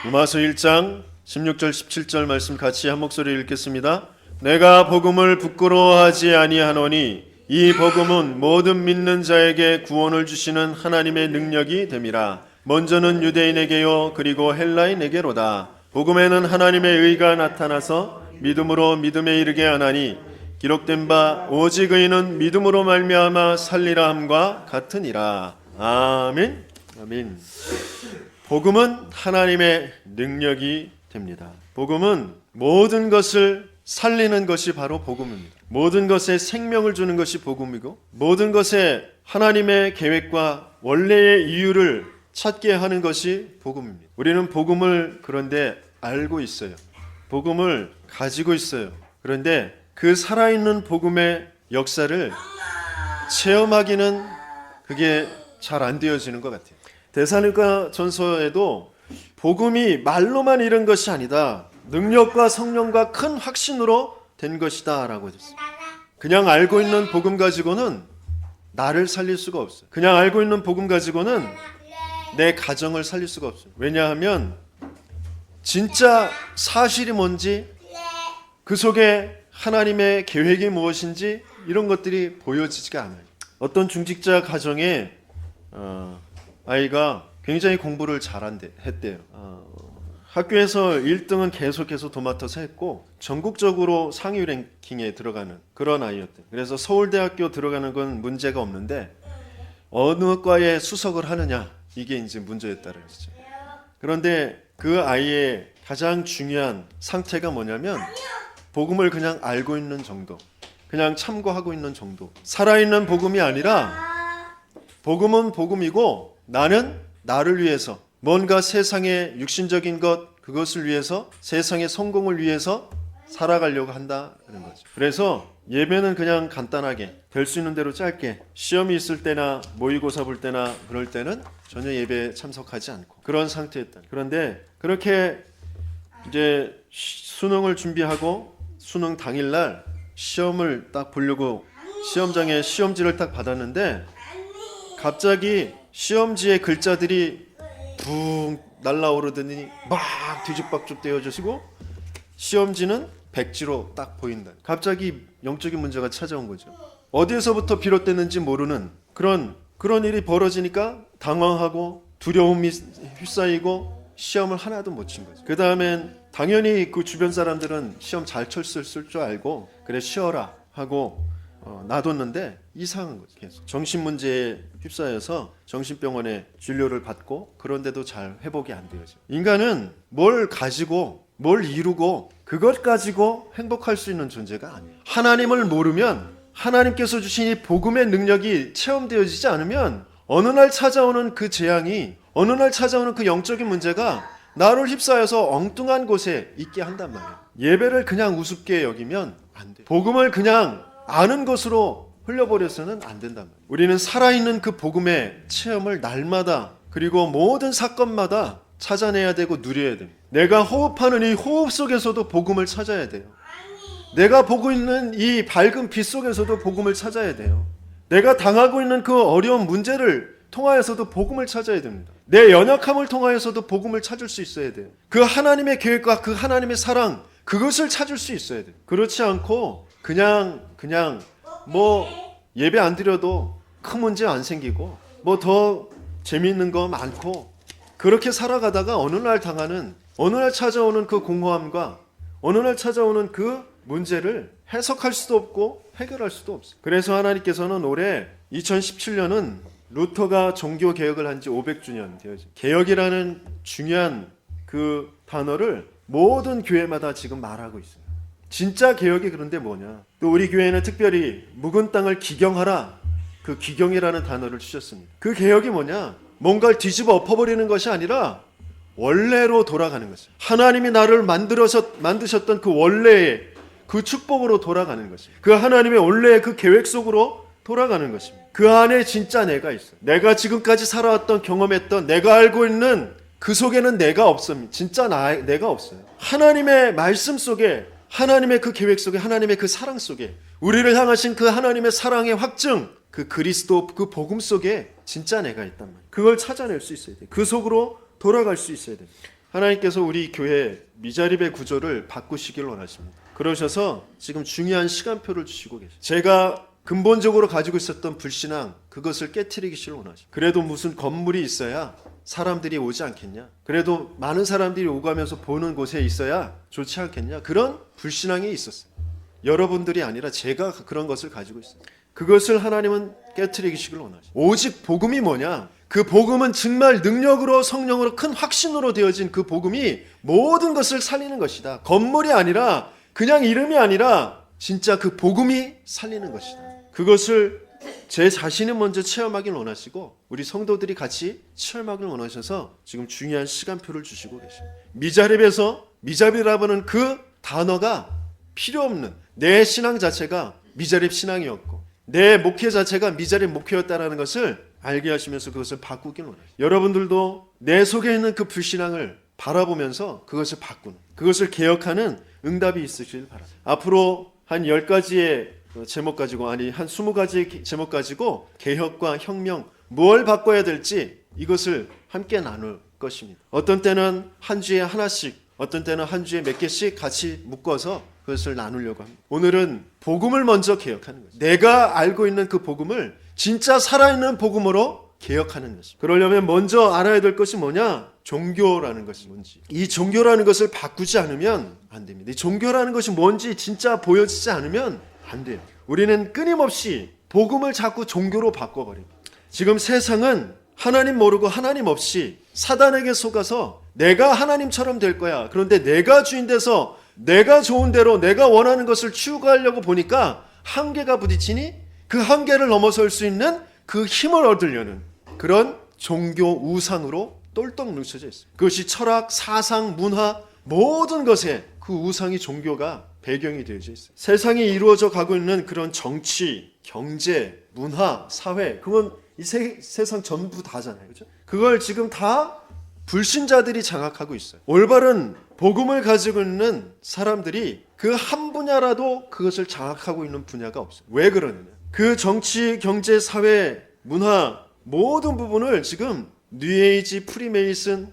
로마서 1장 16절 17절 말씀 같이 한 목소리 읽겠습니다. 내가 복음을 부끄러워하지 아니하노니 이 복음은 모든 믿는 자에게 구원을 주시는 하나님의 능력이 됨이라. 먼저는 유대인에게요 그리고 헬라인에게로다. 복음에는 하나님의 의가 나타나서 믿음으로 믿음에 이르게 하나니 기록된 바 오직 의인은 믿음으로 말미암아 살리라 함과 같으니라. 아멘. 아멘. 복음은 하나님의 능력이 됩니다. 복음은 모든 것을 살리는 것이 바로 복음입니다. 모든 것에 생명을 주는 것이 복음이고 모든 것에 하나님의 계획과 원래의 이유를 찾게 하는 것이 복음입니다. 우리는 복음을 그런데 알고 있어요. 복음을 가지고 있어요. 그런데 그 살아있는 복음의 역사를 체험하기는 그게 잘 안 되어지는 것 같아요. 데살로니가 전서에도 복음이 말로만 이른 것이 아니다. 능력과 성령과 큰 확신으로 된 것이다 라고 했어요. 그냥 알고 있는 복음 가지고는 나를 살릴 수가 없어요. 그냥 알고 있는 복음 가지고는 내 가정을 살릴 수가 없어요. 왜냐하면 진짜 사실이 뭔지 그 속에 하나님의 계획이 무엇인지 이런 것들이 보여지지가 않아요. 어떤 중직자 가정에 아이가 굉장히 공부를 했대요. 학교에서 1등은 계속해서 도맡아서 했고 전국적으로 상위 랭킹에 들어가는 그런 아이였대요. 그래서 서울대학교 들어가는 건 문제가 없는데 어느 과에 수석을 하느냐 이게 이제 문제였다는 거죠. 그런데 그 아이의 가장 중요한 상태가 뭐냐면 복음을 그냥 알고 있는 정도, 그냥 참고하고 있는 정도. 살아있는 복음이 아니라 복음은 복음이고 나는 나를 위해서 뭔가 세상의 육신적인 그것을 위해서 세상의 성공을 위해서 살아가려고 한다는 거죠. 그래서 예배는 그냥 간단하게 될 수 있는 대로 짧게 시험이 있을 때나 모의고사 볼 때나 그럴 때는 전혀 예배에 참석하지 않고 그런 상태였다. 그런데 그렇게 이제 수능을 준비하고 수능 당일날 시험을 딱 보려고 시험장에 시험지를 딱 받았는데 갑자기 시험지에 글자들이 붕 날라오르더니 막 뒤죽박죽 되어지고 시험지는 백지로 딱 보인다. 갑자기 영적인 문제가 찾아온 거죠. 어디에서부터 비롯됐는지 모르는 그런 일이 벌어지니까 당황하고 두려움이 휩싸이고 시험을 하나도 못 친 거죠. 그 다음엔 당연히 그 주변 사람들은 시험 잘 쳤을 줄 알고 그래 쉬어라 하고 놔뒀는데 이상한 거죠. 계속 정신문제에 휩싸여서 정신병원에 진료를 받고 그런데도 잘 회복이 안 되어져. 인간은 뭘 가지고 뭘 이루고 그것 가지고 행복할 수 있는 존재가 아니에요. 하나님을 모르면 하나님께서 주신 이 복음의 능력이 체험되어지지 않으면 어느 날 찾아오는 그 재앙이 어느 날 찾아오는 그 영적인 문제가 나를 휩싸여서 엉뚱한 곳에 있게 한단 말이에요. 예배를 그냥 우습게 여기면 안 돼요. 복음을 그냥 아는 것으로 흘려버려서는 안 된단 말이에요. 우리는 살아있는 그 복음의 체험을 날마다 그리고 모든 사건마다 찾아내야 되고 누려야 됩니다. 내가 호흡하는 이 호흡 속에서도 복음을 찾아야 돼요. 내가 보고 있는 이 밝은 빛 속에서도 복음을 찾아야 돼요. 내가 당하고 있는 그 어려운 문제를 통하여서도 복음을 찾아야 됩니다. 내 연약함을 통하여서도 복음을 찾을 수 있어야 돼요. 그 하나님의 계획과 그 하나님의 사랑 그것을 찾을 수 있어야 돼요. 그렇지 않고 그냥 뭐 예배 안 드려도 큰 문제 안 생기고 뭐 더 재미있는 거 많고 그렇게 살아가다가 어느 날 찾아오는 그 공허함과 어느 날 찾아오는 그 문제를 해석할 수도 없고 해결할 수도 없어요. 그래서 하나님께서는 올해 2017년은 루터가 종교 개혁을 한 지 500주년 되어져. 개혁이라는 중요한 그 단어를 모든 교회마다 지금 말하고 있어요. 진짜 개혁이 그런데 뭐냐? 또 우리 교회는 특별히 묵은 땅을 기경하라. 그 기경이라는 단어를 주셨습니다. 그 개혁이 뭐냐? 뭔가를 뒤집어 엎어버리는 것이 아니라 원래로 돌아가는 것이에요. 하나님이 나를 만드셨던 그 원래의 그 축복으로 돌아가는 것이에요. 그 하나님의 원래의 그 계획 속으로 돌아가는 것입니다. 그 안에 진짜 내가 있어요. 내가 지금까지 살아왔던 경험했던 내가 알고 있는 그 속에는 내가 없습니다. 진짜 내가 없어요. 하나님의 말씀 속에 하나님의 그 계획 속에 하나님의 그 사랑 속에 우리를 향하신 그 하나님의 사랑의 확증 그 그리스도 그 복음 속에 진짜 내가 있단 말이에요. 그걸 찾아낼 수 있어야 돼요. 그 속으로 돌아갈 수 있어야 됩니다. 하나님께서 우리 교회 미자립의 구조를 바꾸시길 원하십니다. 그러셔서 지금 중요한 시간표를 주시고 계세요. 제가 근본적으로 가지고 있었던 불신앙, 그것을 깨트리기를 원하십니다. 그래도 무슨 건물이 있어야 사람들이 오지 않겠냐? 그래도 많은 사람들이 오가면서 보는 곳에 있어야 좋지 않겠냐? 그런 불신앙이 있었어요. 여러분들이 아니라 제가 그런 것을 가지고 있어요. 그것을 하나님은 깨트리기를 원하십니다. 오직 복음이 뭐냐? 그 복음은 정말 능력으로, 성령으로, 큰 확신으로 되어진 그 복음이 모든 것을 살리는 것이다. 건물이 아니라, 그냥 이름이 아니라 진짜 그 복음이 살리는 것이다. 그것을 제 자신이 먼저 체험하길 원하시고 우리 성도들이 같이 체험하길 원하셔서 지금 중요한 시간표를 주시고 계십니다. 미자립에서, 미자립이라고 하는 그 단어가 필요 없는, 내 신앙 자체가 미자립 신앙이었고 내 목회 자체가 미자립 목회였다는 것을 알게 하시면서 그것을 바꾸길 원해요. 여러분들도 내 속에 있는 그 불신앙을 바라보면서 그것을 바꾸는, 그것을 개혁하는 응답이 있으시길 바랍니다. 앞으로 한 10가지의 제목 가지고, 아니 한 20가지의 제목 가지고 개혁과 혁명, 뭘 바꿔야 될지 이것을 함께 나눌 것입니다. 어떤 때는 한 주에 하나씩, 어떤 때는 한 주에 몇 개씩 같이 묶어서 그것을 나누려고 합니다. 오늘은 복음을 먼저 개혁하는 거죠. 내가 알고 있는 그 복음을 진짜 살아있는 복음으로 개혁하는 것입니다. 그러려면 먼저 알아야 될 것이 뭐냐? 종교라는 것이 뭔지. 이 종교라는 것을 바꾸지 않으면 안 됩니다. 이 종교라는 것이 뭔지 진짜 보여지지 않으면 안 돼요. 우리는 끊임없이 복음을 자꾸 종교로 바꿔버립니다. 지금 세상은 하나님 모르고 하나님 없이 사단에게 속아서 내가 하나님처럼 될 거야. 그런데 내가 주인 돼서 내가 좋은 대로 내가 원하는 것을 추구하려고 보니까 한계가 부딪히니 그 한계를 넘어설 수 있는 그 힘을 얻으려는 그런 종교 우상으로 똘똘 뭉쳐져 있어요. 그것이 철학, 사상, 문화 모든 것에 그 우상이 종교가 배경이 되어져 있어요. 세상이 이루어져 가고 있는 그런 정치, 경제, 문화, 사회, 그건 이 세상 전부 다잖아요. 그렇죠? 그걸 지금 다 불신자들이 장악하고 있어요. 올바른 복음을 가지고 있는 사람들이 그 한 분야라도 그것을 장악하고 있는 분야가 없어요. 왜 그러느냐? 그 정치, 경제, 사회, 문화 모든 부분을 지금 뉴에이지, 프리메이슨,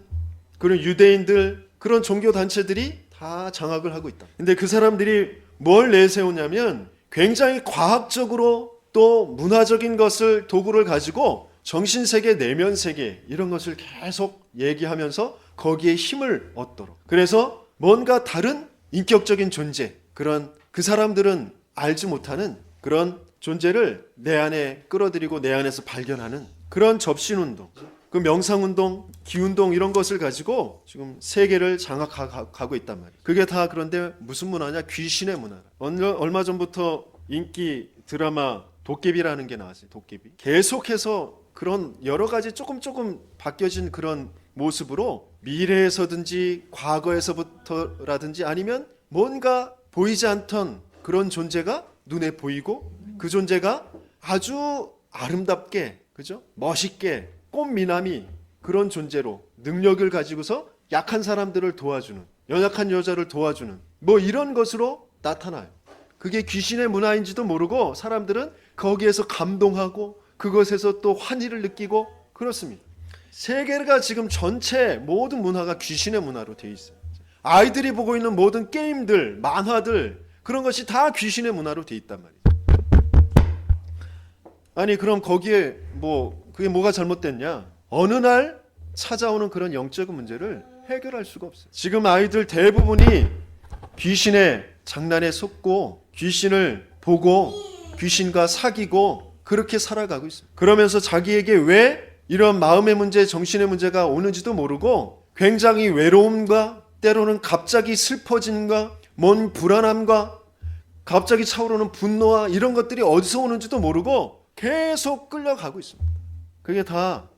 그런 유대인들, 그런 종교 단체들이 다 장악을 하고 있다. 근데 그 사람들이 뭘 내세우냐면 굉장히 과학적으로 또 문화적인 것을 도구를 가지고 정신세계, 내면세계 이런 것을 계속 얘기하면서 거기에 힘을 얻도록. 그래서 뭔가 다른 인격적인 존재, 그런 그 사람들은 알지 못하는 그런 존재를 내 안에 끌어들이고 내 안에서 발견하는 그런 접신운동, 그 명상운동, 기운동 이런 것을 가지고 지금 세계를 장악하고 있단 말이에요. 그게 다 그런데 무슨 문화냐? 귀신의 문화. 얼마 전부터 인기 드라마 도깨비라는 게 나왔어요. 도깨비. 계속해서 그런 여러 가지 조금 바뀌어진 그런 모습으로 미래에서든지 과거에서부터라든지 아니면 뭔가 보이지 않던 그런 존재가 눈에 보이고 그 존재가 아주 아름답게, 그죠? 멋있게 꽃미남이 그런 존재로 능력을 가지고서 약한 사람들을 도와주는, 연약한 여자를 도와주는 뭐 이런 것으로 나타나요. 그게 귀신의 문화인지도 모르고 사람들은 거기에서 감동하고 그것에서 또 환희를 느끼고 그렇습니다. 세계가 지금 전체 모든 문화가 귀신의 문화로 되어 있어요. 아이들이 보고 있는 모든 게임들, 만화들 그런 것이 다 귀신의 문화로 되어 있단 말이에요. 아니 그럼 거기에 그게 뭐가 잘못됐냐? 어느 날 찾아오는 그런 영적인 문제를 해결할 수가 없어요. 지금 아이들 대부분이 귀신의 장난에 속고 귀신을 보고 귀신과 사귀고 그렇게 살아가고 있어요. 그러면서 자기에게 왜 이런 마음의 문제, 정신의 문제가 오는지도 모르고 굉장히 외로움과 때로는 갑자기 슬퍼짐과 뭔 불안함과 갑자기 차오르는 분노와 이런 것들이 어디서 오는지도 모르고 계속 끌려가고 있습니다. 그게 다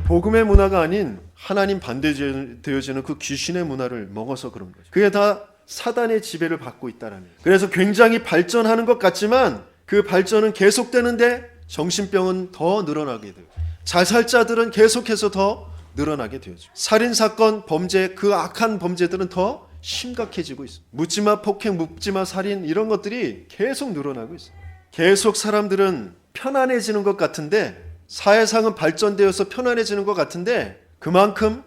복음의 문화가 아닌 하나님 반대되어지는 그 귀신의 문화를 먹어서 그런 거죠. 그게 다 사단의 지배를 받고 있다는 거예요. 그래서 굉장히 발전하는 것 같지만 그 발전은 계속되는데 정신병은 더 늘어나게 돼요. 자살자들은 계속해서 더 늘어나게 되죠. 살인사건, 범죄, 그 악한 범죄들은 더 심각해지고 있어요. 묻지마 폭행, 묻지마 살인 이런 것들이 계속 늘어나고 있어요. 계속 사람들은 편안해지는 것 같은데 사회상은 발전되어서 편안해지는 것 같은데 그만큼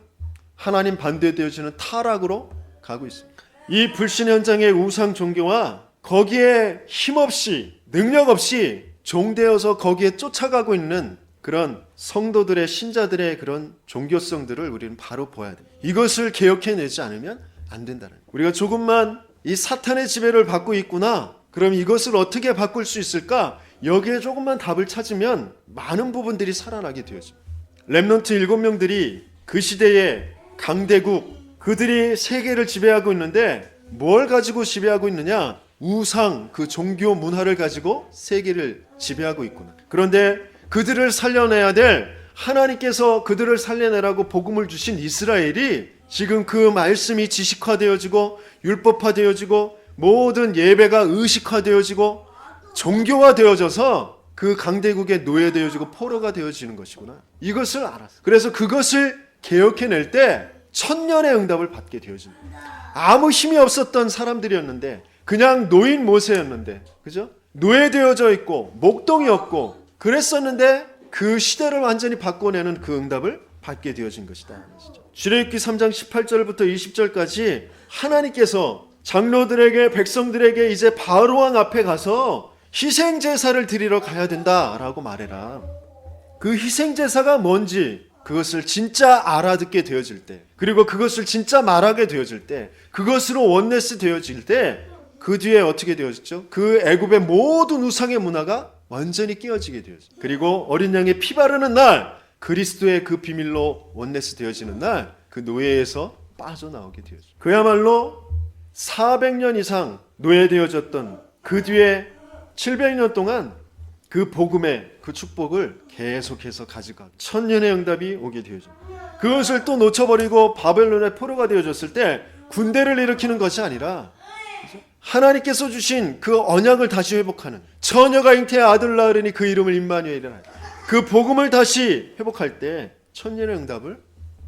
하나님 반대되어지는 타락으로 가고 있습니다. 이 불신 현장의 우상 종교와 거기에 힘없이 능력 없이 종되어서 거기에 쫓아가고 있는 그런 성도들의 신자들의 그런 종교성들을 우리는 바로 보아야 됩니다. 이것을 개혁해내지 않으면 안 된다는 거예요. 우리가 조금만 이 사탄의 지배를 받고 있구나, 그럼 이것을 어떻게 바꿀 수 있을까? 여기에 조금만 답을 찾으면 많은 부분들이 살아나게 되어집니다. 렘넌트 7명들이 그 시대의 강대국, 그들이 세계를 지배하고 있는데 뭘 가지고 지배하고 있느냐? 우상, 그 종교 문화를 가지고 세계를 지배하고 있구나. 그런데 그들을 살려내야 될, 하나님께서 그들을 살려내라고 복음을 주신 이스라엘이 지금 그 말씀이 지식화되어지고 율법화되어지고 모든 예배가 의식화되어지고 종교화되어져서 그 강대국의 노예되어지고 포로가 되어지는 것이구나. 이것을 알았어. 그래서 그것을 개혁해낼 때 천년의 응답을 받게 되어집니다. 아무 힘이 없었던 사람들이었는데, 그냥 노인 모세였는데, 그죠? 노예되어져 있고 목동이었고 그랬었는데 그 시대를 완전히 바꿔내는 그 응답을 받게 되어진 것이다. 출애굽기 3장 18절부터 20절까지 하나님께서 장로들에게, 백성들에게 이제 바로왕 앞에 가서 희생제사를 드리러 가야 된다라고 말해라. 그 희생제사가 뭔지 그것을 진짜 알아듣게 되어질 때, 그리고 그것을 진짜 말하게 되어질 때, 그것으로 원네스 되어질 때, 그 뒤에 어떻게 되어졌죠? 그 애굽의 모든 우상의 문화가 완전히 깨어지게 되어져. 그리고 어린 양의 피 바르는 날, 그리스도의 그 비밀로 원네스 되어지는 날, 그 노예에서 빠져나오게 되어져. 그야말로 400년 이상 노예되어졌던 그 뒤에 700년 동안 그 복음의 그 축복을 계속해서 가져가고 천년의 응답이 오게 되어져. 그것을 또 놓쳐버리고 바벨론의 포로가 되어졌을 때 군대를 일으키는 것이 아니라 하나님께서 주신 그 언약을 다시 회복하는, 처녀가 잉태의 아들 낳으리니 그 이름을 임마누엘이라, 그 복음을 다시 회복할 때 천년의 응답을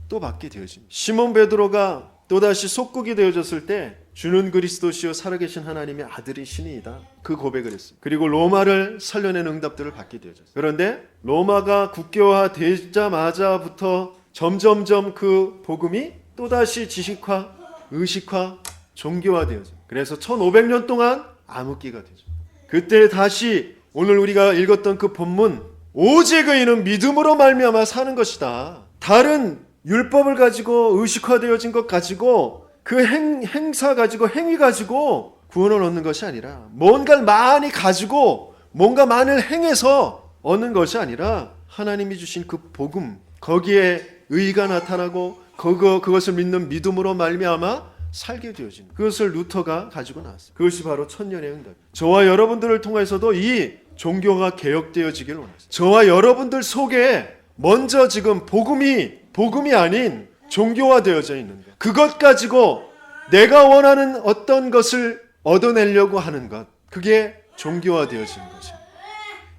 또 받게 되어집니다. 시몬 베드로가 또다시 속국이 되어졌을 때 주는 그리스도시요 살아계신 하나님의 아들이시니이다, 그 고백을 했습니다. 그리고 로마를 살려낸 응답들을 받게 되어졌어요. 그런데 로마가 국교화되자마자부터 점점점 그 복음이 또다시 지식화, 의식화, 종교화되어져요. 그래서 1500년 동안 암흑기가 되죠. 그때 다시 오늘 우리가 읽었던 그 본문, 오직 의인은 믿음으로 말미암아 사는 것이다. 다른 율법을 가지고 의식화되어진 것 가지고 그 행사 가지고 행위 가지고 구원을 얻는 것이 아니라, 뭔가를 많이 가지고 뭔가 많이 행해서 얻는 것이 아니라 하나님이 주신 그 복음, 거기에 의가 나타나고 그것을 믿는 믿음으로 말미암아 살게 되어진, 그것을 루터가 가지고 나왔어요. 그것이 바로 천년의 응답. 저와 여러분들을 통해서도 이 종교가 개혁되어지길 원했어요. 저와 여러분들 속에 먼저 지금 복음이 아닌 종교화되어져 있는 것, 그것 가지고 내가 원하는 어떤 것을 얻어내려고 하는 것, 그게 종교화되어지는 것입니다.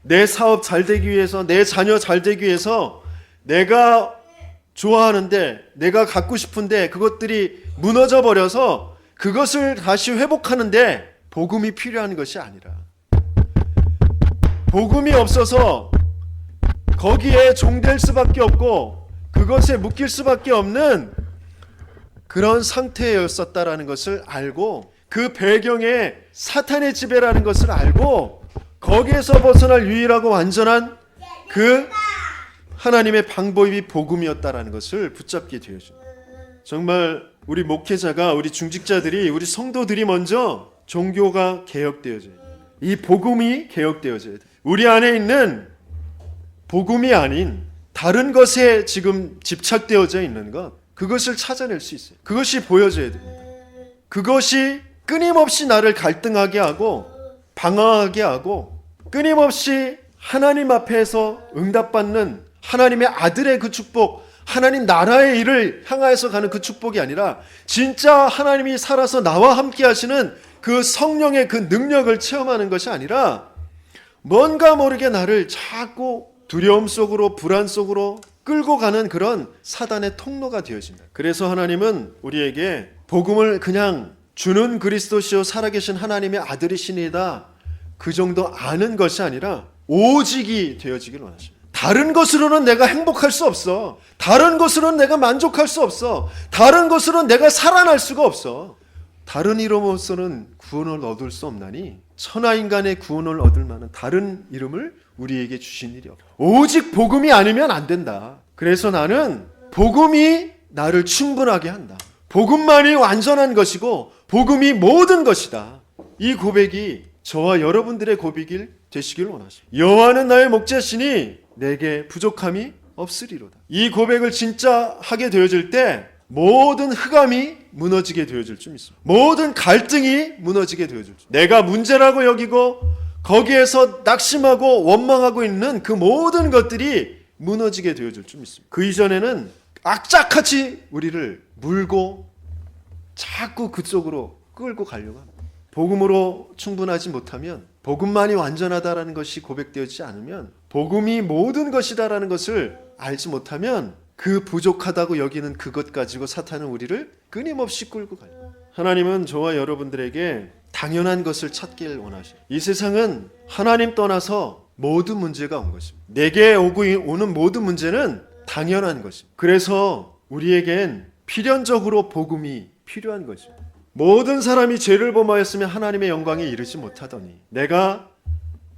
내 사업 잘 되기 위해서, 내 자녀 잘 되기 위해서 내가 좋아하는데, 내가 갖고 싶은데 그것들이 무너져 버려서 그것을 다시 회복하는데 복음이 필요한 것이 아니라, 복음이 없어서 거기에 종될 수밖에 없고 그것에 묶일 수밖에 없는 그런 상태였었다라는 것을 알고, 그 배경에 사탄의 지배라는 것을 알고, 거기에서 벗어날 유일하고 완전한 그 하나님의 방법이 복음이었다라는 것을 붙잡게 되어집니다. 정말 우리 목회자가, 우리 중직자들이, 우리 성도들이 먼저 종교가 개혁되어져야 돼요. 이 복음이 개혁되어져야 돼요. 우리 안에 있는 복음이 아닌 다른 것에 지금 집착되어져 있는 것, 그것을 찾아낼 수 있어요. 그것이 보여져야 됩니다. 그것이 끊임없이 나를 갈등하게 하고 방황하게 하고, 끊임없이 하나님 앞에서 응답받는 하나님의 아들의 그 축복, 하나님 나라의 일을 향하여서 가는 그 축복이 아니라, 진짜 하나님이 살아서 나와 함께 하시는 그 성령의 그 능력을 체험하는 것이 아니라, 뭔가 모르게 나를 자꾸 두려움 속으로, 불안 속으로 끌고 가는 그런 사단의 통로가 되어진다. 그래서 하나님은 우리에게 복음을 그냥 주는 그리스도시요 살아계신 하나님의 아들이시니다, 그 정도 아는 것이 아니라 오직이 되어지길 원하십니다. 다른 것으로는 내가 행복할 수 없어. 다른 것으로는 내가 만족할 수 없어. 다른 것으로는 내가 살아날 수가 없어. 다른 이름으로서는 구원을 얻을 수 없나니 천하인간의 구원을 얻을 만한 다른 이름을 우리에게 주신 일이 없다. 오직 복음이 아니면 안 된다. 그래서 나는 복음이 나를 충분하게 한다. 복음만이 완전한 것이고 복음이 모든 것이다. 이 고백이 저와 여러분들의 고백일 되시길 원하십니다. 여호와는 나의 목자시니 내게 부족함이 없으리로다. 이 고백을 진짜 하게 되어질 때 모든 흑암이 무너지게 되어질 줄 믿습니다. 모든 갈등이 무너지게 되어질 줄. 내가 문제라고 여기고 거기에서 낙심하고 원망하고 있는 그 모든 것들이 무너지게 되어질 줄 믿습니다. 그 이전에는 악착같이 우리를 물고 자꾸 그쪽으로 끌고 가려고 합니다. 복음으로 충분하지 못하면, 복음만이 완전하다라는 것이 고백되어지지 않으면, 복음이 모든 것이다라는 것을 알지 못하면 그 부족하다고 여기는 그것 가지고 사탄은 우리를 끊임없이 끌고 가요. 하나님은 저와 여러분들에게 당연한 것을 찾길 원하셔요. 이 세상은 하나님 떠나서 모든 문제가 온 것입니다. 내게 오는 모든 문제는 당연한 것입니다. 그래서 우리에겐 필연적으로 복음이 필요한 것입니다. 모든 사람이 죄를 범하였으면 하나님의 영광에 이르지 못하더니 내가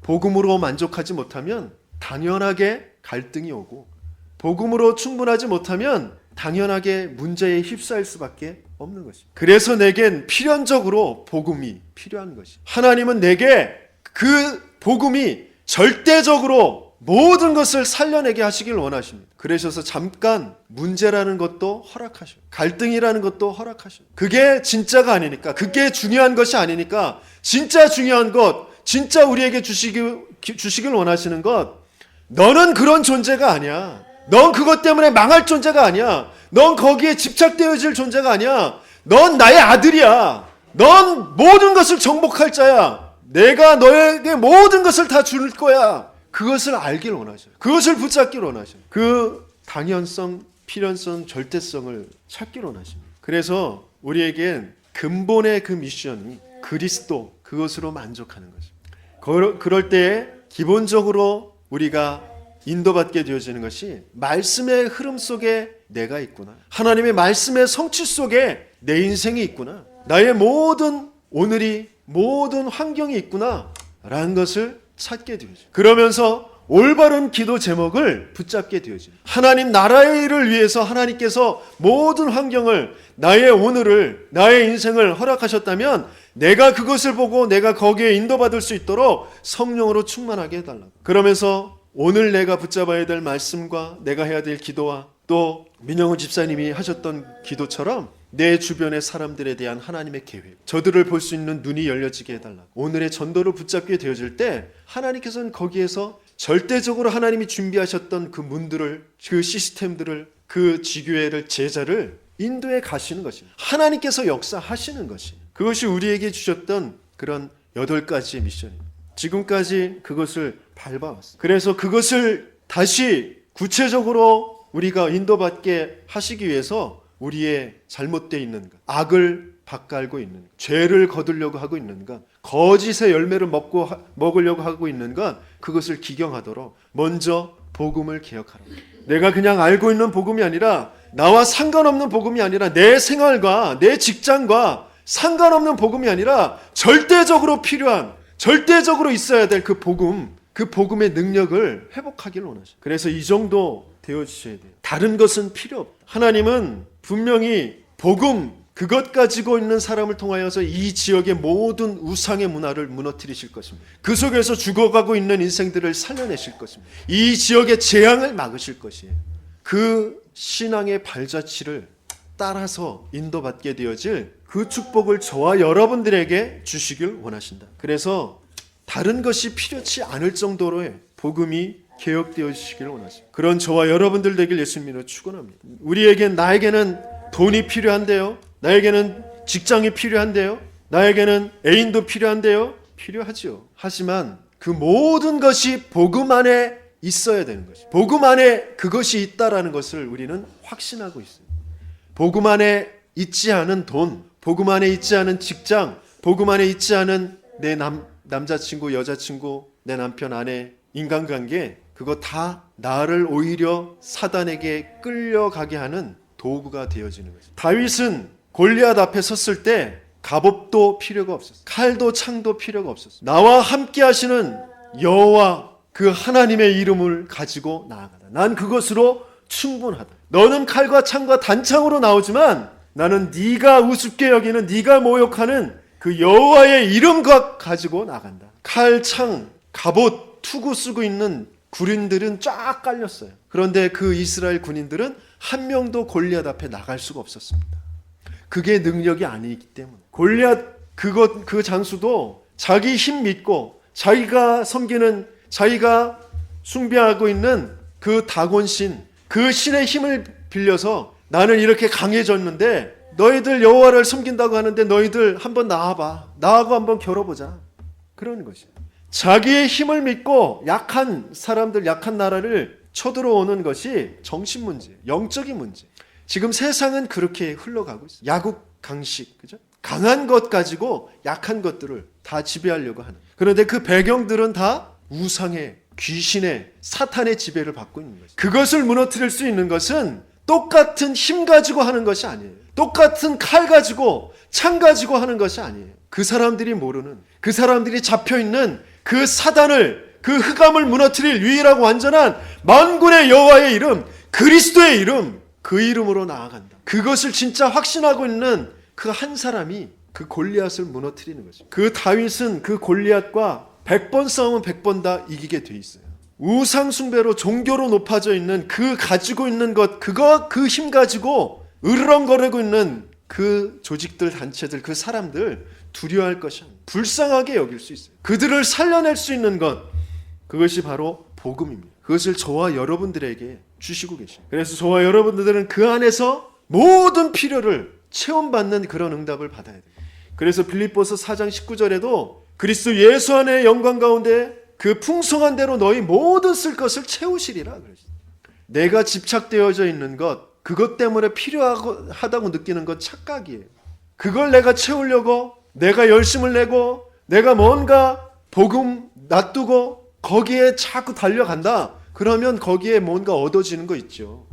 복음으로 만족하지 못하면 당연하게 갈등이 오고 복음으로 충분하지 못하면 당연하게 문제에 휩싸일 수밖에 없는 것입니다. 그래서 내겐 필연적으로 복음이 필요한 것입니다. 하나님은 내게 그 복음이 절대적으로 모든 것을 살려내게 하시길 원하십니다. 그러셔서 잠깐 문제라는 것도 허락하셔요. 갈등이라는 것도 허락하셔요. 그게 진짜가 아니니까, 그게 중요한 것이 아니니까, 진짜 중요한 것, 진짜 우리에게 주시길 원하시는 것, 너는 그런 존재가 아니야. 넌 그것 때문에 망할 존재가 아니야. 넌 거기에 집착되어질 존재가 아니야. 넌 나의 아들이야. 넌 모든 것을 정복할 자야. 내가 너에게 모든 것을 다 줄 거야. 그것을 알길 원하셔요. 그것을 붙잡길 원하셔요. 그 당연성, 필연성, 절대성을 찾길 원하십니다. 그래서 우리에겐 근본의 그 미션이 그리스도, 그것으로 만족하는 것입니다. 그럴 때 기본적으로 우리가 인도받게 되어지는 것이 말씀의 흐름 속에 내가 있구나. 하나님의 말씀의 성취 속에 내 인생이 있구나. 나의 모든 오늘이, 모든 환경이 있구나 라는 것을 찾게 되어져요. 그러면서 올바른 기도 제목을 붙잡게 되어져요. 하나님 나라의 일을 위해서 하나님께서 모든 환경을, 나의 오늘을, 나의 인생을 허락하셨다면 내가 그것을 보고 내가 거기에 인도받을 수 있도록 성령으로 충만하게 해달라고. 그러면서 오늘 내가 붙잡아야 될 말씀과 내가 해야 될 기도와 또 민영훈 집사님이 하셨던 기도처럼 내 주변의 사람들에 대한 하나님의 계획, 저들을 볼 수 있는 눈이 열려지게 해달라고. 오늘의 전도를 붙잡게 되어질 때 하나님께서는 거기에서 절대적으로 하나님이 준비하셨던 그 문들을, 그 시스템들을, 그 지교회를, 제자를 인도해 가시는 것입니다. 하나님께서 역사하시는 것입니다. 그것이 우리에게 주셨던 그런 8가지의 미션입니다. 지금까지 그것을 밟아왔어요. 그래서 그것을 다시 구체적으로 우리가 인도받게 하시기 위해서 우리의 잘못되어 있는 것, 악을 밭갈고 있는 것, 죄를 거두려고 하고 있는 것, 거짓의 열매를 먹으려고 하고 있는 것, 그것을 기경하도록 먼저 복음을 기억하라고. 내가 그냥 알고 있는 복음이 아니라, 나와 상관없는 복음이 아니라, 내 생활과 내 직장과 상관없는 복음이 아니라 절대적으로 필요한, 절대적으로 있어야 될 그 복음, 그 복음의 능력을 회복하기를 원하셔요. 그래서 이 정도 되어주셔야 돼요. 다른 것은 필요 없다. 하나님은 분명히 복음, 그것 가지고 있는 사람을 통하여서 이 지역의 모든 우상의 문화를 무너뜨리실 것입니다. 그 속에서 죽어가고 있는 인생들을 살려내실 것입니다. 이 지역의 재앙을 막으실 것이에요. 그 신앙의 발자취를 따라서 인도받게 되어질 그 축복을 저와 여러분들에게 주시길 원하신다. 그래서 다른 것이 필요치 않을 정도로의 복음이 개혁되어 주시기를 원하십니다. 그런 저와 여러분들 되길 예수님으로 축원합니다. 나에게는 돈이 필요한데요. 나에게는 직장이 필요한데요. 나에게는 애인도 필요한데요. 필요하지요. 하지만 그 모든 것이 복음 안에 있어야 되는 것입니다. 복음 안에 그것이 있다라는 것을 우리는 확신하고 있어요. 복음 안에 있지 않은 돈, 복음 안에 있지 않은 직장, 복음 안에 있지 않은 내 남자친구, 여자친구, 내 남편, 아내, 인간관계, 그거 다 나를 오히려 사단에게 끌려가게 하는 도구가 되어지는 거죠. 다윗은 골리앗 앞에 섰을 때 갑옷도 필요가 없었어요. 칼도 창도 필요가 없었어요. 나와 함께 하시는 여호와 그 하나님의 이름을 가지고 나아가다. 난 그것으로 충분하다. 너는 칼과 창과 단창으로 나오지만 나는 네가 우습게 여기는, 네가 모욕하는 그 여호와의 이름과 가지고 나간다. 칼, 창, 갑옷, 투구 쓰고 있는 군인들은 쫙 깔렸어요. 그런데 그 이스라엘 군인들은 한 명도 골리앗 앞에 나갈 수가 없었습니다. 그게 능력이 아니기 때문에. 골리앗 그 장수도 자기 힘 믿고 자기가 섬기는, 자기가 숭배하고 있는 그 다곤신, 그 신의 힘을 빌려서 나는 이렇게 강해졌는데 너희들 여호와를 섬긴다고 하는데 너희들 한번 나와봐. 나하고 한번 겨뤄보자. 그러는 것이에요. 자기의 힘을 믿고 약한 사람들, 약한 나라를 쳐들어오는 것이 정신 문제, 영적인 문제. 지금 세상은 그렇게 흘러가고 있어요. 야국 강식, 그죠? 강한 것 가지고 약한 것들을 다 지배하려고 하는. 그런데 그 배경들은 다 우상의, 귀신의, 사탄의 지배를 받고 있는 거죠. 그것을 무너뜨릴 수 있는 것은 똑같은 힘 가지고 하는 것이 아니에요. 똑같은 칼 가지고, 창 가지고 하는 것이 아니에요. 그 사람들이 모르는, 그 사람들이 잡혀있는 그 사단을, 그 흑암을 무너뜨릴 유일하고 완전한 만군의 여호와의 이름, 그리스도의 이름, 그 이름으로 나아간다. 그것을 진짜 확신하고 있는 그 한 사람이 그 골리앗을 무너뜨리는 거죠. 그 다윗은 그 골리앗과 100번 싸우면 100번 다 이기게 돼 있어요. 우상 숭배로, 종교로 높아져 있는 그 가지고 있는 것, 그 힘 가지고 으르렁거리고 있는 그 조직들, 단체들, 그 사람들 두려워할 것이 아니에요. 불쌍하게 여길 수 있어요. 그들을 살려낼 수 있는 것, 그것이 바로 복음입니다. 그것을 저와 여러분들에게 주시고 계십니다. 그래서 저와 여러분들은 그 안에서 모든 필요를 체험받는 그런 응답을 받아야 돼요. 그래서 빌립보서 4장 19절에도 그리스도 예수 안의 영광 가운데 그 풍성한 대로 너희 모든 쓸 것을 채우시리라 그러시죠. 내가 집착되어져 있는 것, 그것 때문에 필요하다고 느끼는 건 착각이에요. 그걸 내가 채우려고 내가 열심을 내고 내가 뭔가 복음 놔두고 거기에 자꾸 달려간다. 그러면 거기에 뭔가 얻어지는 거 있죠.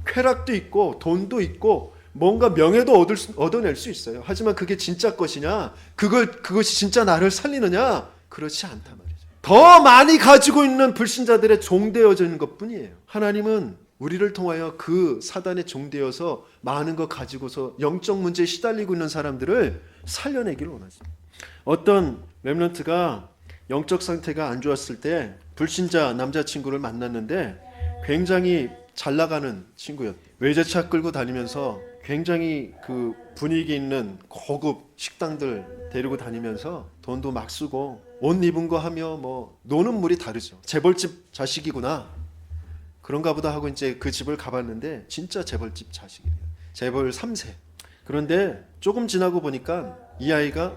쾌락도 있고 돈도 있고 뭔가 명예도 얻어낼 수 있어요. 하지만 그게 진짜 것이냐? 그것이 진짜 나를 살리느냐? 그렇지 않단 말이죠. 더 많이 가지고 있는 불신자들의 종되어져 있는 것뿐이에요. 하나님은 우리를 통하여 그 사단의 종되어서 많은 거 가지고서 영적 문제에 시달리고 있는 사람들을 살려내기를 원하십니다. 어떤 렘넌트가 영적 상태가 안 좋았을 때 불신자 남자친구를 만났는데 굉장히 잘 나가는 친구였대요. 외제차 끌고 다니면서 굉장히 그 분위기 있는 고급 식당들 데리고 다니면서 돈도 막 쓰고 옷 입은 거 하며 뭐 노는 물이 다르죠. 재벌집 자식이구나. 그런가 보다 하고 이제 그 집을 가봤는데 진짜 재벌집 자식이에요. 재벌 3세. 그런데 조금 지나고 보니까 이 아이가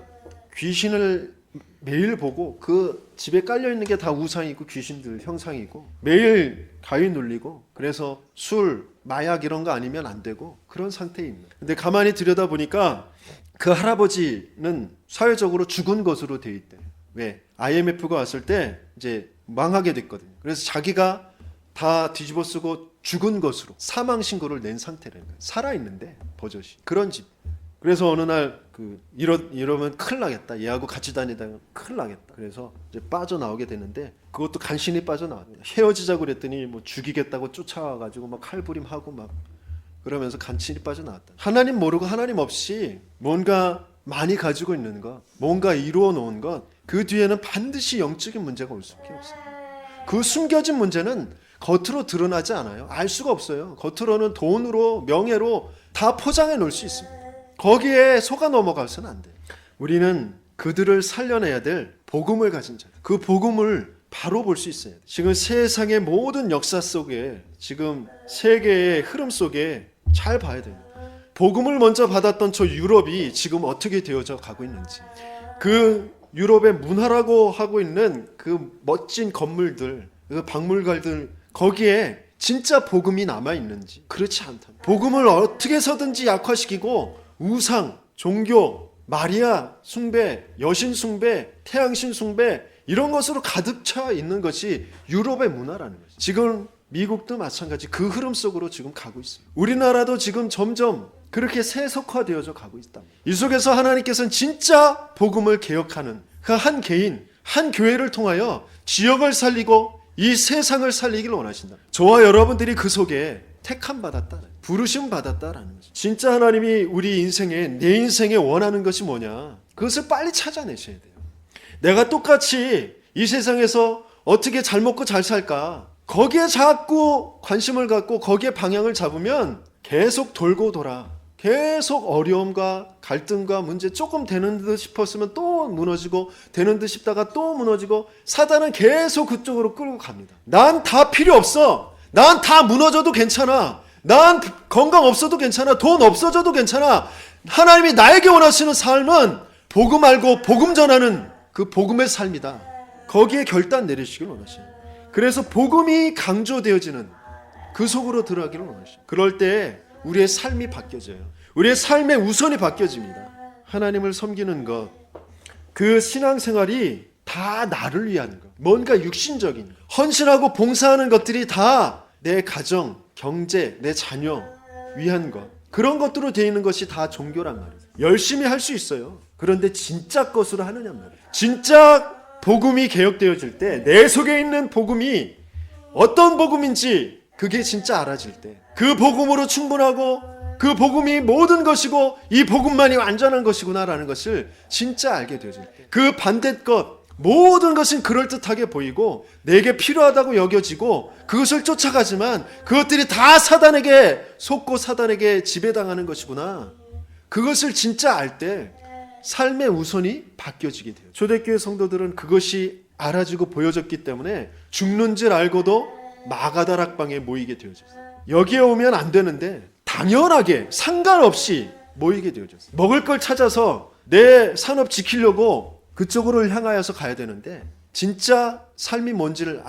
귀신을 매일 보고 그 집에 깔려있는 게 다 우상이고 귀신들 형상이고 매일 가위 눌리고 그래서 술, 마약 이런 거 아니면 안 되고 그런 상태에 있는. 근데 가만히 들여다보니까 그 할아버지는 사회적으로 죽은 것으로 돼 있대. 왜? IMF가 왔을 때 이제 망하게 됐거든요. 그래서 자기가 다 뒤집어 쓰고 죽은 것으로 사망 신고를 낸 상태라는 거예요. 살아있는데 버젓이. 그런 집. 그래서 어느 날 이러면 큰일 나겠다. 얘하고 같이 다니다가 큰일 나겠다. 그래서 이제 빠져나오게 되는데 그것도 간신히 빠져나왔어요. 헤어지자고 그랬더니 뭐 죽이겠다고 쫓아와가지고 막 칼부림하고 막 그러면서 간신히 빠져나왔다. 하나님 모르고 하나님 없이 뭔가 많이 가지고 있는 것, 뭔가 이루어 놓은 것, 그 뒤에는 반드시 영적인 문제가 올 수밖에 없어요. 그 숨겨진 문제는 겉으로 드러나지 않아요. 알 수가 없어요. 겉으로는 돈으로, 명예로 다 포장해 놓을 수 있습니다. 거기에 속아 넘어가서는 안 돼요. 우리는 그들을 살려내야 될 복음을 가진 자. 그 복음을 바로 볼 수 있어야 돼요. 지금 세상의 모든 역사 속에, 지금 세계의 흐름 속에 잘 봐야 돼요. 복음을 먼저 받았던 저 유럽이 지금 어떻게 되어져 가고 있는지, 그 유럽의 문화라고 하고 있는 그 멋진 건물들, 그 박물관들, 거기에 진짜 복음이 남아 있는지 그렇지 않다. 복음을 어떻게 해서든지 약화시키고 우상, 종교, 마리아 숭배, 여신 숭배, 태양신 숭배 이런 것으로 가득 차 있는 것이 유럽의 문화라는 거죠. 지금 미국도 마찬가지 그 흐름 속으로 지금 가고 있어요. 우리나라도 지금 점점 그렇게 세속화되어져 가고 있다. 이 속에서 하나님께서는 진짜 복음을 개혁하는 그 한 개인, 한 교회를 통하여 지역을 살리고 이 세상을 살리기를 원하신다. 저와 여러분들이 그 속에 택함 받았다, 부르심 받았다라는 거죠. 진짜 하나님이 우리 인생에, 내 인생에 원하는 것이 뭐냐, 그것을 빨리 찾아내셔야 돼요. 내가 똑같이 이 세상에서 어떻게 잘 먹고 잘 살까, 거기에 자꾸 관심을 갖고 거기에 방향을 잡으면 계속 돌고 돌아, 계속 어려움과 갈등과 문제, 조금 되는 듯 싶었으면 또 무너지고, 되는 듯 싶다가 또 무너지고, 사단은 계속 그쪽으로 끌고 갑니다. 난 다 필요 없어, 난 다 무너져도 괜찮아, 난 건강 없어도 괜찮아, 돈 없어져도 괜찮아. 하나님이 나에게 원하시는 삶은 복음 알고 복음 전하는 그 복음의 삶이다. 거기에 결단 내리시길 원하셔요. 그래서 복음이 강조되어지는 그 속으로 들어가기를 원하셔요. 그럴 때 우리의 삶이 바뀌어져요. 우리의 삶의 우선이 바뀌어집니다. 하나님을 섬기는 것, 그 신앙생활이 다 나를 위한 것, 뭔가 육신적인 헌신하고 봉사하는 것들이 다 내 가정, 경제, 내 자녀 위한 것, 그런 것들로 되어 있는 것이 다 종교란 말이에요. 열심히 할 수 있어요. 그런데 진짜 것으로 하느냐 말이에요. 진짜 복음이 개혁되어질 때, 내 속에 있는 복음이 어떤 복음인지 그게 진짜 알아질 때, 그 복음으로 충분하고 그 복음이 모든 것이고 이 복음만이 완전한 것이구나라는 것을 진짜 알게 되어질 때, 그 반대 것, 모든 것은 그럴듯하게 보이고 내게 필요하다고 여겨지고 그것을 쫓아가지만 그것들이 다 사단에게 속고 사단에게 지배당하는 것이구나, 그것을 진짜 알 때 삶의 우선이 바뀌어지게 돼요. 초대교회 성도들은 그것이 알아지고 보여졌기 때문에 죽는 줄 알고도 마가다락방에 모이게 되어졌어요. 여기에 오면 안 되는데 당연하게 상관없이 모이게 되어졌어요. 먹을 걸 찾아서 내 산업 지키려고 그쪽으로 향하여서 가야 되는데 진짜 삶이 뭔지를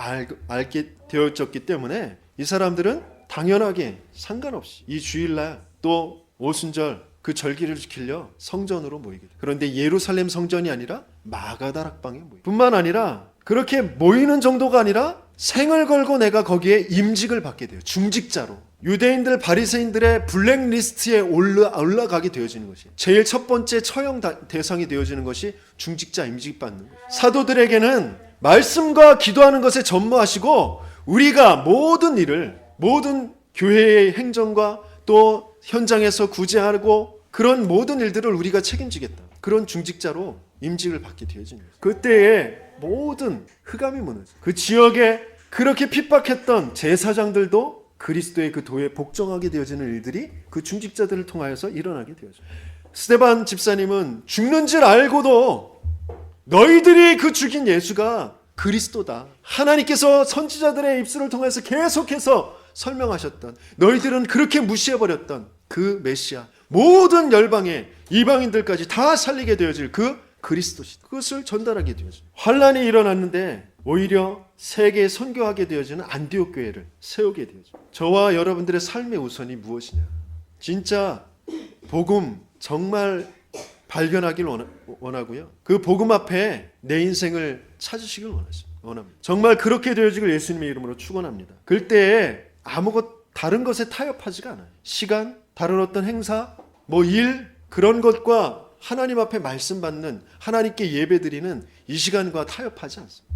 알게 되어졌기 때문에 이 사람들은 당연하게 상관없이 이 주일날 또 오순절 그 절기를 지키려 성전으로 모이게 돼요. 그런데 예루살렘 성전이 아니라 마가다락방에 모이고, 뿐만 아니라 그렇게 모이는 정도가 아니라 생을 걸고 내가 거기에 임직을 받게 돼요. 중직자로. 유대인들 바리새인들의 블랙리스트에 올라가게 되어지는 것이, 제일 첫 번째 처형 대상이 되어지는 것이 중직자 임직 받는 거예요. 사도들에게는 말씀과 기도하는 것에 전무하시고 우리가 모든 일을, 모든 교회의 행정과 또 현장에서 구제하고 그런 모든 일들을 우리가 책임지겠다, 그런 중직자로 임직을 받게 되어지는 거예요. 그때에 모든 흑암이 무너져, 그 지역에 그렇게 핍박했던 제사장들도 그리스도의 그 도에 복종하게 되어지는 일들이 그 중직자들을 통하여서 일어나게 되어져요. 스데반 집사님은 죽는 줄 알고도 너희들이 그 죽인 예수가 그리스도다, 하나님께서 선지자들의 입술을 통해서 계속해서 설명하셨던, 너희들은 그렇게 무시해버렸던 그 메시아, 모든 열방의 이방인들까지 다 살리게 되어질 그 그리스도시다, 그것을 전달하게 되어져요. 환란이 일어났는데 오히려 세계에 선교하게 되어지는 안디옥 교회를 세우게 되어져. 저와 여러분들의 삶의 우선이 무엇이냐, 진짜 복음 정말 발견하길 원하고요, 그 복음 앞에 내 인생을 찾으시길 원합니다. 정말 그렇게 되어지길 예수님의 이름으로 축원합니다. 그때에 아무것 다른 것에 타협하지가 않아요. 시간, 다른 어떤 행사, 일, 그런 것과 하나님 앞에 말씀 받는, 하나님께 예배드리는 이 시간과 타협하지 않습니다.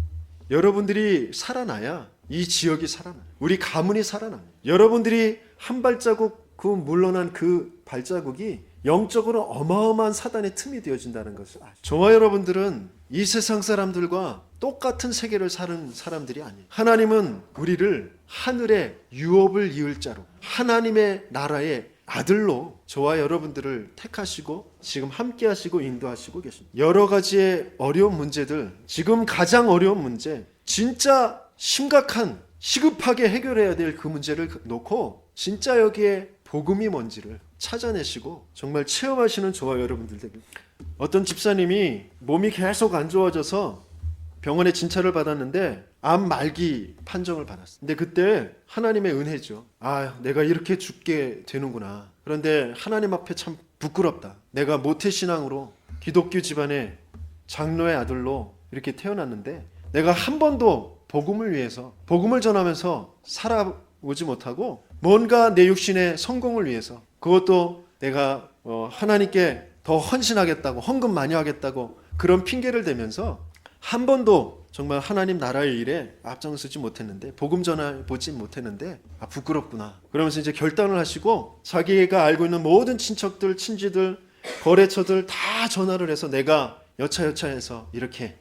여러분들이 살아나야 이 지역이 살아나요. 우리 가문이 살아나요. 여러분들이 한 발자국 그 물러난 그 발자국이 영적으로 어마어마한 사단의 틈이 되어진다는 것을 아시죠? 저와 여러분들은 이 세상 사람들과 똑같은 세계를 사는 사람들이 아니에요. 하나님은 우리를 하늘의 유업을 이을 자로, 하나님의 나라의 아들로 저와 여러분들을 택하시고 지금 함께 하시고 인도하시고 계십니다. 여러 가지의 어려운 문제들, 지금 가장 어려운 문제, 진짜 심각한 시급하게 해결해야 될 그 문제를 놓고 진짜 여기에 복음이 뭔지를 찾아내시고 정말 체험하시는 저와 여러분들 되길. 어떤 집사님이 몸이 계속 안 좋아져서 병원에 진찰을 받았는데 암 말기 판정을 받았어요. 근데 그때 하나님의 은혜죠. 내가 이렇게 죽게 되는구나. 그런데 하나님 앞에 참 부끄럽다. 내가 모태신앙으로 기독교 집안의 장로의 아들로 이렇게 태어났는데 내가 한 번도 복음을 위해서, 복음을 전하면서 살아오지 못하고 뭔가 내 육신의 성공을 위해서, 그것도 내가 하나님께 더 헌신하겠다고, 헌금 많이 하겠다고 그런 핑계를 대면서 한 번도 정말 하나님 나라의 일에 앞장서지 못했는데, 복음 전해보지 못했는데 부끄럽구나 그러면서 이제 결단을 하시고 자기가 알고 있는 모든 친척들, 친지들, 거래처들 다 전화를 해서 내가 여차여차해서 이렇게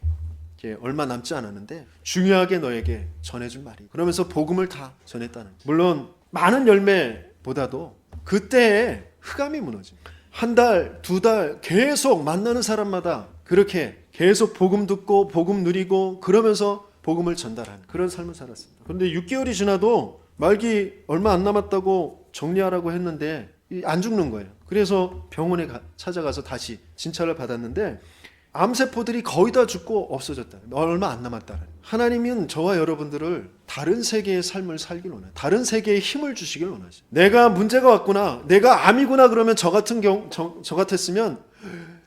얼마 남지 않았는데 중요하게 너에게 전해줄 말이, 그러면서 복음을 다 전했다는 거예요. 물론 많은 열매보다도 그때의 흑암이 무너집니다. 한 달, 두 달 계속 만나는 사람마다 그렇게 계속 복음 듣고 복음 누리고 그러면서 복음을 전달하는 그런 삶을 살았습니다. 그런데 6개월이 지나도 말기 얼마 안 남았다고 정리하라고 했는데 안 죽는 거예요. 그래서 병원에 찾아가서 다시 진찰을 받았는데 암세포들이 거의 다 죽고 없어졌다. 얼마 안 남았다. 하나님은 저와 여러분들을 다른 세계의 삶을 살길 원해요. 다른 세계에 힘을 주시길 원하죠. 내가 문제가 왔구나, 내가 암이구나 그러면 저 같았으면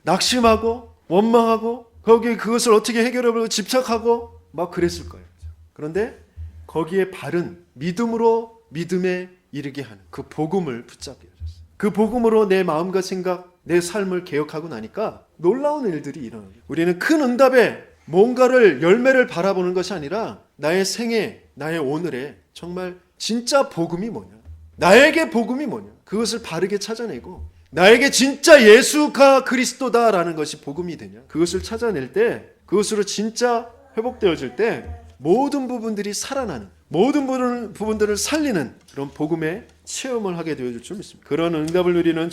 낙심하고 원망하고 거기에 그것을 어떻게 해결하려고 집착하고 막 그랬을 거예요. 그런데 거기에 바른 믿음으로 믿음에 이르게 하는 그 복음을 붙잡게 하셨어요. 그 복음으로 내 마음과 생각, 내 삶을 개혁하고 나니까 놀라운 일들이 일어나요. 우리는 큰 응답에 뭔가를 열매를 바라보는 것이 아니라 나의 생애, 나의 오늘에 정말 진짜 복음이 뭐냐, 나에게 복음이 뭐냐, 그것을 바르게 찾아내고 나에게 진짜 예수가 그리스도다라는 것이 복음이 되냐, 그것을 찾아낼 때, 그것으로 진짜 회복되어질 때 모든 부분들이 살아나는, 모든 부분들을 살리는 그런 복음의 체험을 하게 되어질 줄 믿습니다. 그런 응답을 누리는